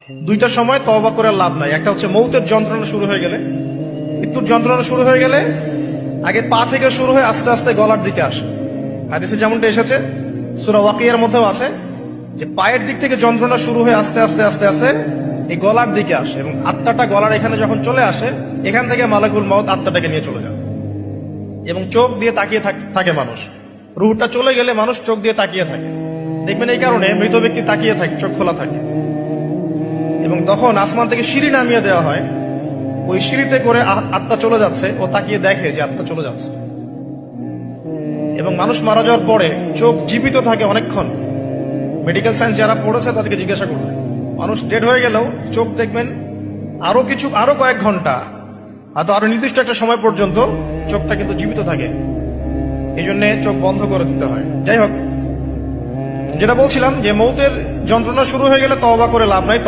দুইটা সময় তওবা করে লাভ নাই। একটা হচ্ছে মৌতের যন্ত্রণা শুরু হয়ে গেলে, মৃত্যুর যন্ত্রণা শুরু হয়ে গেলে আগে পা থেকে শুরু হয়ে আস্তে আস্তে গলার দিকে আসে। হাদিসে যেমনটা এসেছে, সূরা ওয়াকিয়ার মধ্যেও আছে যে পায়ের দিক থেকে যন্ত্রণা শুরু হয়ে আস্তে আস্তে আস্তে আস্তে এই গলার দিকে আসে, এবং আত্মাটা গলার এখানে যখন চলে আসে, এখান থেকে মালাকুল মউত আত্মাটাকে নিয়ে চলে যায়। এবং চোখ দিয়ে তাকিয়ে থাকে মানুষ, রুহটা চলে গেলে মানুষ চোখ দিয়ে তাকিয়ে থাকে। দেখবেন এই কারণে মৃত ব্যক্তি তাকিয়ে থাকে, চোখ খোলা থাকে। এবং তখন আসমান থেকে সিঁড়ি নামিয়ে দেওয়া হয়, ওই সিঁড়িতে করে আত্মা চলে যাচ্ছে, ও তাকিয়ে দেখে যে আত্মা চলে যাচ্ছে। এবং মানুষ মারা যাওয়ার পরে চোখ জীবিত থাকে অনেকক্ষণ। মেডিকেল সায়েন্স যারা পড়েছে তাদেরকে জিজ্ঞাসা করবে, মানুষ ডেড হয়ে গেলেও চোখ দেখবেন আরো কয়েক ঘন্টা, হয়তো আরো নির্দিষ্ট একটা সময় পর্যন্ত চোখটা কিন্তু জীবিত থাকে। এই জন্য চোখ বন্ধ করে দিতে হয়। যাই হোক, যেটা বলছিলাম যে মৌতের যন্ত্রণা শুরু হয়ে গেলে তওবা করে লাভ নাই।